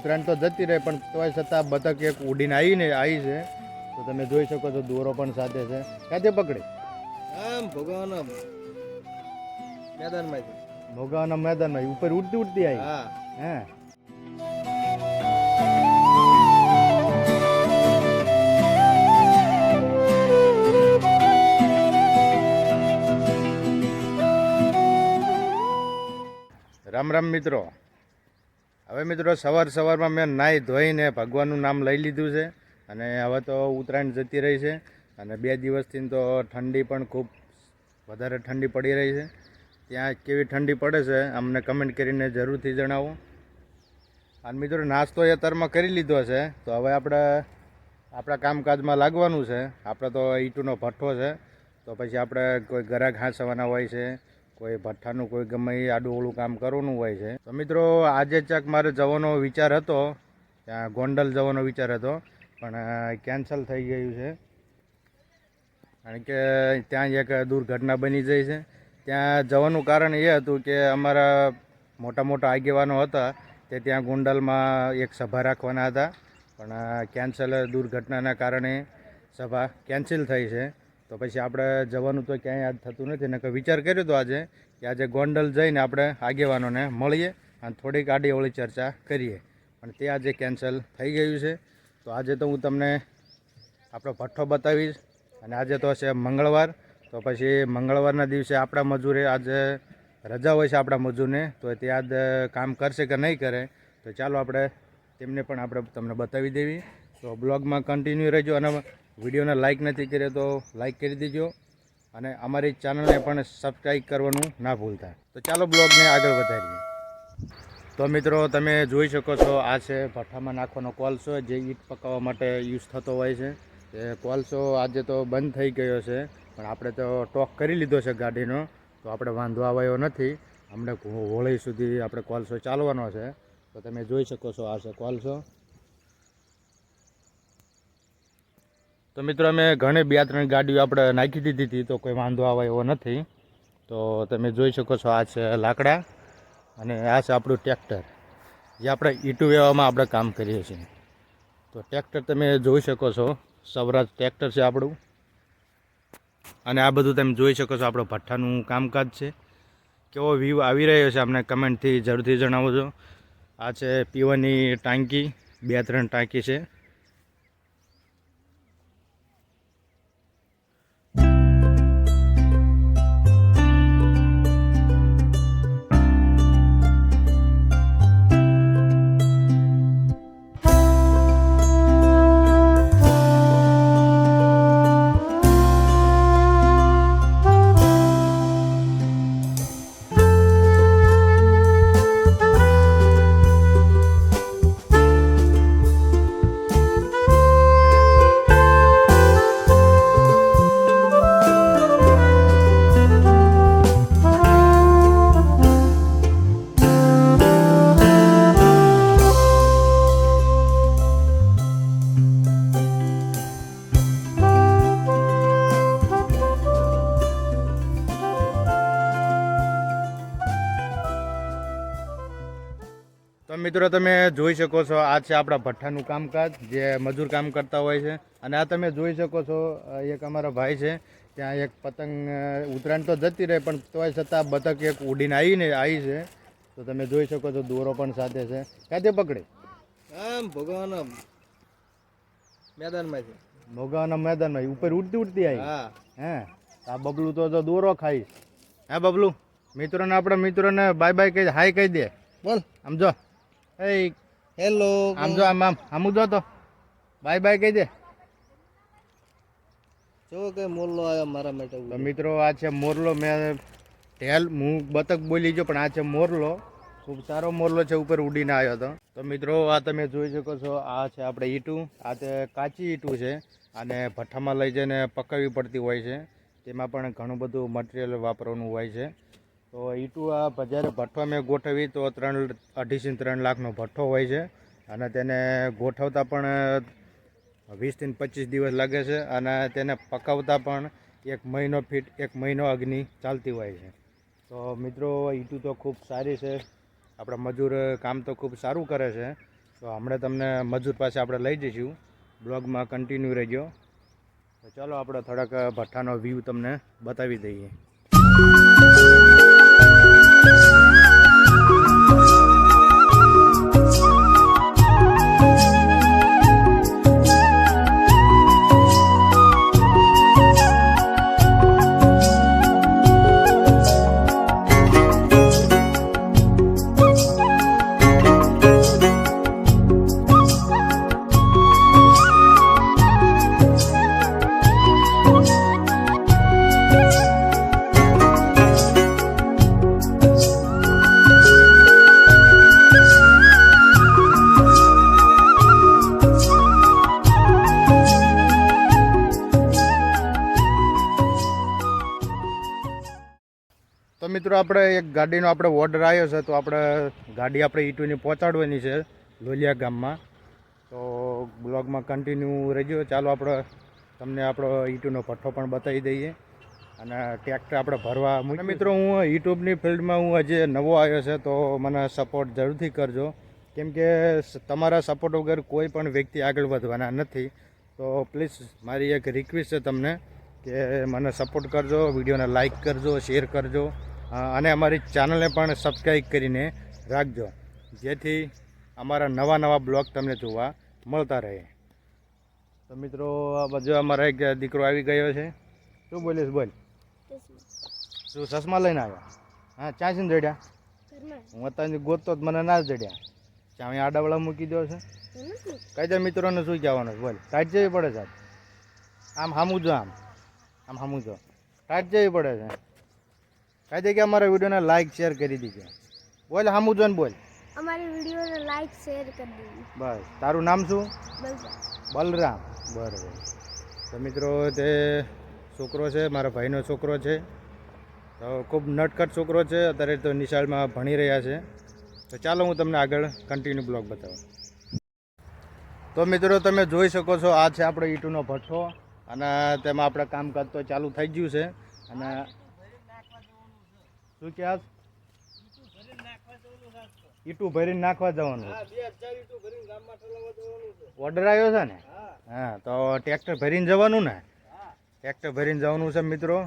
ઉત્તરાયણ તો જતી રહે પણ તોય છતાં બતક એક ઉડીને આવી છે. તો તમે જોઈ શકો છો દોરો પણ સાથે છે. ક્યાંથી પકડી? આમ ભોગવાના મેદાનમાં ભોગાવાના મેદાનમાં ઉપર ઉડતી ઉડતી આવી. હા હે રામ રામ મિત્રો. હવે મિત્રો સવારમાં મેં નાહી ધોઈને ભગવાનનું નામ લઈ લીધું છે અને હવે તો ઉત્તરાયણ જતી રહી છે અને 2 દિવસથી તો ઠંડી પણ ખૂબ વધારે ઠંડી પડી રહી છે. ત્યાં કેવી ઠંડી પડે છે અમને કમેન્ટ કરીને જરૂરથી જણાવો. અને મિત્રો નાસ્તો એ અત્યારમાં કરી લીધો છે તો હવે આપણે આપણા કામકાજમાં લાગવાનું છે. આપણે તો ઈંટનો ભઠ્ઠો છે તો પછી આપણે કોઈ ગરાક હાંસવાના હોય છે, કોઈ ભઠ્ઠાનું કોઈ ગમે એ આડું કામ કરવાનું હોય છે. તો મિત્રો આજે ચાક મારે જવાનો વિચાર હતો, ત્યાં ગોંડલ જવાનો વિચાર હતો પણ કેન્સલ થઈ ગયું છે કારણ કે ત્યાં એક દુર્ઘટના બની ગઈ છે. ત્યાં જવાનું કારણ એ હતું કે અમારા મોટા આગેવાનો હતા તે ત્યાં ગોંડલમાં એક સભા રાખવાના હતા પણ કેન્સલ દુર્ઘટનાના કારણે સભા કેન્સલ થઈ છે. તો પછી આપણે જવાનું તો ક્યાંય યાદ થતું નથી ને વિચાર કર્યો હતો આજે કે આજે ગોંડલ જઈને આપણે આગેવાનોને મળીએ અને થોડીક આડીઅવળી ચર્ચા કરીએ પણ તે આજે કેન્સલ થઈ ગયું છે. તો આજે તો હું તમને આપણો ભઠ્ઠો બતાવીશ અને આજે તો છે મંગળવાર. તો પછી મંગળવારના દિવસે આપણા મજૂરે આજે રજા હોય છે આપણા મજૂરને, તો તે આજ કામ કરશે કે નહીં કરે તો ચાલો આપણે તેમને પણ આપણે તમને બતાવી દેવી. તો બ્લોગમાં કન્ટિન્યુ રહેજો અને વિડીયોને લાઇક નથી કર્યો તો લાઇક કરી દેજો અને અમારી ચેનલને પણ સબસ્ક્રાઈબ કરવાનું ના ભૂલતા. તો ચાલો બ્લોગને આગળ વધારીએ. તો મિત્રો તમે જોઈ શકો છો આ છે ભઠ્ઠામાં નાખવાનો કોલસો જે ઈંટ પકાવવા માટે યુઝ થતો હોય છે. એ કોલસો આજે તો બંધ થઈ ગયો છે પણ આપણે તો ટોક કરી લીધો છે ગાડીનો તો આપણે વાંધો આવ્યો નથી. હમણાં હોળી સુધી આપણે કોલસો ચાલવાનો છે. તો તમે જોઈ શકો છો આ છે કોલસો. તો મિત્રો અમે ઘણી 2-3 ગાડીઓ આપણે નાખી દીધી હતી તો કોઈ વાંધો આવે એવો નથી. તો તમે જોઈ શકો છો આ છે લાકડા અને આ છે આપણું ટ્રેક્ટર જે આપણે ઈંટું વેવામાં આપણે કામ કરીએ છીએ. તો ટ્રેક્ટર તમે જોઈ શકો છો સ્વરાજ ટ્રેક્ટર છે આપણું અને આ બધું તમે જોઈ શકો છો આપણું ભઠ્ઠાનું કામકાજ છે. કેવો વ્યૂ આવી રહ્યો છે અમને કમેન્ટથી જરૂરથી જણાવજો. આ છે પીવાની ટાંકી, 2-3 ટાંકી છે. તો મિત્રો તમે જોઈ શકો છો આ છે આપણા ભઠ્ઠાનું કામકાજ જે મજૂર કામ કરતા હોય છે. અને આ તમે જોઈ શકો છો એક અમારા ભાઈ છે ત્યાં એક પતંગ ઉત્તરાયણ તો જતી રહે પણ તોય છતાં બતક એક ઉડીને આવી છે. તો તમે જોઈ શકો છો દોરો પણ સાથે છે. ક્યાંથી પકડી? આમ ભોગવાના મેદાનમાં ભોગાવાના મેદાનમાં ઉપર ઉડતી ઉડતી આવી. હા હે આ બબલું તો દોરો ખાઈશ. હે બબલું, મિત્રોને આપણા મિત્રોને બાય બાય કહી હાય કહી દે. બોલ આમ જો એ હેલો આમ જો આમ જો તો બાય બાય કહી દે. જો કે મોરલો આવ્યો મારા માટે. તો મિત્રો આ છે મોરલો. મેં હું બતક બોલી ગયો પણ આ છે મોરલો. ખૂબ સારો મોરલો છે, ઉપર ઉડીને આવ્યો હતો. તો મિત્રો આ તમે જોઈ શકો છો આ છે આપણે ઈંટું. આ તે કાચી ઈંટું છે અને ભઠ્ઠામાં લઈ જઈને પકાવવી પડતી હોય છે. તેમાં પણ ઘણું બધું મટીરિયલ વાપરવાનું હોય છે. તો ઈંટું આ જ્યારે ભઠ્ઠો અમે ગોઠવી તો 2.5-3 લાખનો ભઠ્ઠો હોય છે અને તેને ગોઠવતા પણ 20 થી 25 દિવસ લાગે છે અને તેને પકાવતા પણ 1 મહિનો અગ્નિ ચાલતી હોય છે. તો મિત્રો ઈંટું તો ખૂબ સારી છે. આપણા મજૂર કામ તો ખૂબ સારું કરે છે તો હમણાં તમને મજૂર પાસે આપણે લઈ જઈશું. બ્લોગમાં કન્ટિન્યુ રહેજો. તો ચાલો આપણે થોડાક ભઠ્ઠાનો વ્યૂ તમને બતાવી દઈએ. તો મિત્રો આપણે એક ગાડીનો આપણે ઓર્ડર આવ્યો છે. તો આપણે ગાડી આપણે ઈટુની પહોંચાડવાની છે લોલિયા ગામમાં. તો બ્લોગમાં કન્ટિન્યુ રહેજો. ચાલો આપણે તમને આપણો ઈટુનો ભઠ્ઠો પણ બતાવી દઈએ અને ટ્રેક્ટર આપણે ભરવા મૂકી. મિત્રો હું યુટ્યુબની ફિલ્ડમાં હું હજી નવો આવ્યો છે, તો મને સપોર્ટ જરૂરથી કરજો. કેમ કે તમારા સપોર્ટ વગર કોઈ પણ વ્યક્તિ આગળ વધવાના નથી. તો પ્લીઝ મારી એક રિક્વેસ્ટ છે તમને કે મને સપોર્ટ કરજો, વિડીયોને લાઇક કરજો, શેર કરજો અને અમારી ચેનલને પણ સબસ્ક્રાઈબ કરીને રાખજો, જેથી અમારા નવા નવા બ્લોગ તમને જોવા મળતા રહે. તો મિત્રો આ બાજુ અમારા એક દીકરો આવી ગયો છે. શું બોલીશ? બોલ. શું ચશ્મા લઈને આવ્યા? હા, ચાંચીને જડ્યા? હું અત્યારની ગોતતો જ મને ના જડ્યા. ચાવી આડાવાળા મૂકી દો છે. કઈ દે મિત્રોને શું કહેવાનું? બોલ. ટાઈટ જવી પડે સાહેબ. આમ સામું જો, આમ સામું જો. ટાઈટ જવી પડે છે. કઈ દે કે અમારા વિડીયોને લાઈક શેર કરી દીજો. બોલ, સામું જો ને બોલ. અમારી વિડીયોને લાઈક શેર કરી દેજો. બસ. તારું નામ શું? બલરામ. બલરામ. બરાબર. તો મિત્રો તે છોકરો છે, મારા ભાઈનો છોકરો છે. તો ખૂબ નટખટ છોકરો છે. અત્યારે તો નિશાળમાં ભણી રહ્યા છે. તો ચાલો હું તમને આગળ કન્ટિન્યુ બ્લોગ બતાવું. તો મિત્રો તમે જોઈ શકો છો, આ છે આપણો ઈંટુનો ભઠ્ઠો અને તેમાં આપણે કામકાજ તો ચાલુ થઈ ગયું છે. અને શું કે ઈંટું ભરીને નાખવા જવાનું ઓર્ડર આવ્યો છે ને? હા, તો ટ્રેક્ટર ભરીને જવાનું ને? ટ્રેક્ટર ભરીને જવાનું છે મિત્રો.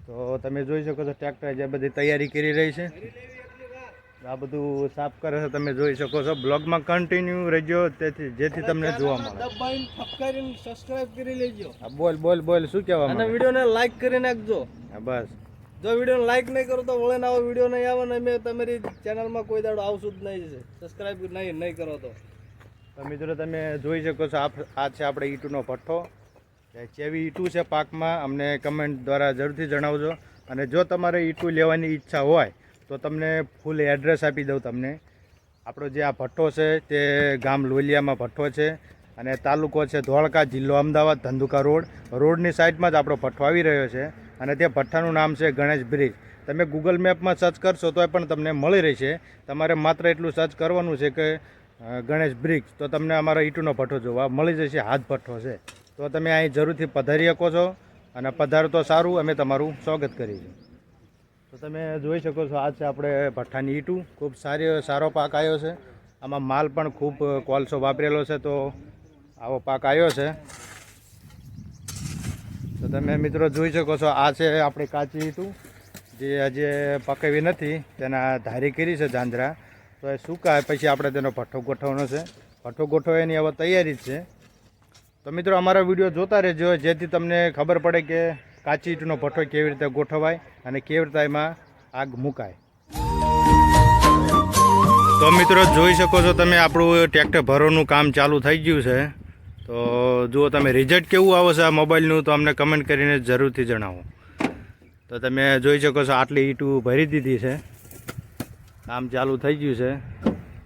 તો તમે જોઈ શકો છો ટ્રેક્ટર જે બધી તૈયારી કરી રહી છે. આ બધું સાફ કરે છે, તમે જોઈ શકો છો. બ્લોગમાં કન્ટિન્યુ રહેજો, જેથી તમને જોવા મળે. દબાઈને ફટકારીને સબસ્ક્રાઇબ કરી લેજો. બોલ બોલ બોલ, શું કહેવા અને માંગે? વિડીયોને લાઈક કરી નાખજો. હા, બસ. જો વિડીયોને લાઈક નહીં કરો તો વળે આવો વિડીયો નહીં આવે ને મેં તમારી ચેનલમાં કોઈ દાડો આવશું જ નહીં. સબસ્ક્રાઇબ નહીં કરો તો મિત્રો તમે જોઈ શકો છો, આ છે આપણે ઈંટુનો ભઠ્ઠો. કેવી ઈંટું છે પાકમાં અમને કમેન્ટ દ્વારા જરૂરથી જણાવજો. અને જો તમારે ઈંટું લેવાની ઈચ્છા હોય તો તમને ફૂલ એડ્રેસ આપી દઉં તમને. આપણો જે આ ભઠ્ઠો છે તે ગામ લોલિયામાં ભઠ્ઠો છે અને તાલુકો છે ધોળકા, જિલ્લો અમદાવાદ, ધંધુકા રોડની સાઈડમાં જ આપણો ભઠ્ઠો આવી રહ્યો છે. અને તે ભઠ્ઠાનું નામ છે ગણેશ બ્રિજ. તમે ગૂગલ મેપમાં સર્ચ કરશો તો પણ તમને મળી રહેશે. તમારે માત્ર એટલું સર્ચ કરવાનું છે કે ગણેશ બ્રિજ, તો તમને અમારો ઈંટુનો ભઠ્ઠો જોવા મળી જશે. હાથ ભઠ્ઠો છે. તો તમે અહીં જરૂરથી પધારી શકો છો અને પધારો તો સારું, અમે તમારું સ્વાગત કરીશું. તો તમે જોઈ શકો છો, આ છે આપણે ભઠ્ઠાની ઈંટું. ખૂબ સારો પાક આવ્યો છે. આમાં માલ પણ ખૂબ કોલસો વાપરેલો છે, તો આવો પાક આવ્યો છે. તો તમે મિત્રો જોઈ શકો છો, આ છે આપણી કાચી ઈંટું જે હજી પકાવી નથી, તેના ધારી કરી છે જાંજરા. તો એ સુકાય પછી આપણે તેનો ભઠ્ઠો ગોઠવવાનો છે. ભઠ્ઠો ગોઠવવાની હવે તૈયારી જ છે. તો મિત્રો અમારા વિડીયો જોતા રહેજો, જેથી તમને ખબર પડે કે કાચી ઈંટનો ભઠ્ઠો કેવી રીતે ગોઠવાય અને કેવી રીતે એમાં આગ મુકાય. તો મિત્રો જોઈ શકો છો તમે, આપણું ટ્રેક્ટર ભરવાનું કામ ચાલુ થઈ ગયું છે. તો જુઓ તમે રિઝલ્ટ કેવું આવે છે આ મોબાઈલનું, તો અમને કમેન્ટ કરીને જરૂરથી જણાવો. તો તમે જોઈ શકો છો આટલી ઈંટું ભરી દીધી છે. કામ ચાલુ થઈ ગયું છે.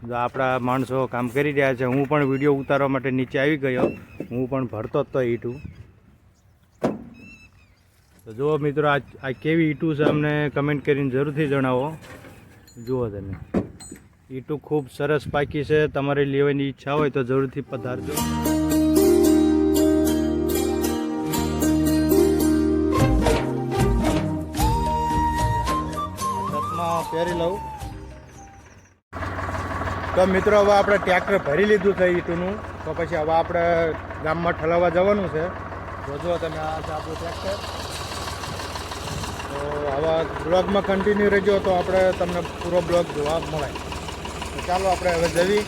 જો આપણા માણસો કામ કરી રહ્યા છે. હું પણ વિડીયો ઉતારવા માટે નીચે આવી ગયો. હું પણ ભરતો જ તો ઈંટું. તો જુઓ મિત્રો, આ કેવી ઈંટું છે અમને કમેન્ટ કરીને જરૂરથી જણાવો. જુઓ તમે, ઈંટું ખૂબ સરસ પાકી છે. તમારે લેવાની ઈચ્છા હોય તો જરૂરથી પધારજો. ચશ્મા પહેરી લઉં. તો મિત્રો હવે આપણે ટ્રેક્ટર ભરી લીધું છે ઈટુનું, તો પછી હવે આપણે ગામમાં ઠલાવવા જવાનું છે. જોજો તમે, આ છે આપણું ટ્રેક્ટર. તો હવે બ્લોગમાં કન્ટિન્યુ રહેજો તો આપણે તમને પૂરો બ્લોગ જોવા મળે. તો ચાલો આપણે હવે જવી.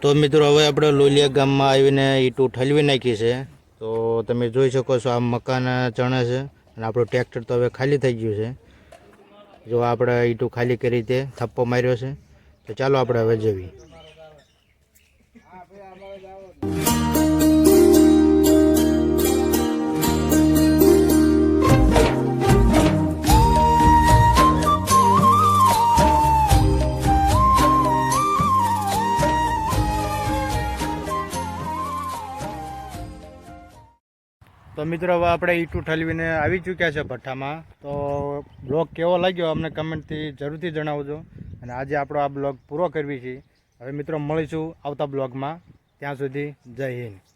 તો મિત્રો હવે આપણે લોલિયા ગામમાં આવીને ઈંટું ઠલવી નાખી છે. તો તમે જોઈ શકો છો, આ મકાન ચણે છે અને આપણું ટ્રેક્ટર તો હવે ખાલી થઈ ગયું છે. જો આપણે ઈંટું ખાલી કરી રીતે થપ્પો માર્યો છે. તો ચાલો આપણે હવે જઈએ. તો મિત્રો હવે આપણે ઈંટું ઠલવીને આવી ચૂક્યા છે ભઠ્ઠામાં. તો બ્લોગ કેવો લાગ્યો અમને કમેન્ટથી જરૂરથી જણાવજો. અને આજે આપણો આ બ્લોગ પૂરો કરવી છે. હવે મિત્રો મળીશું આવતા બ્લોગમાં. ત્યાં સુધી જય હિન્દ.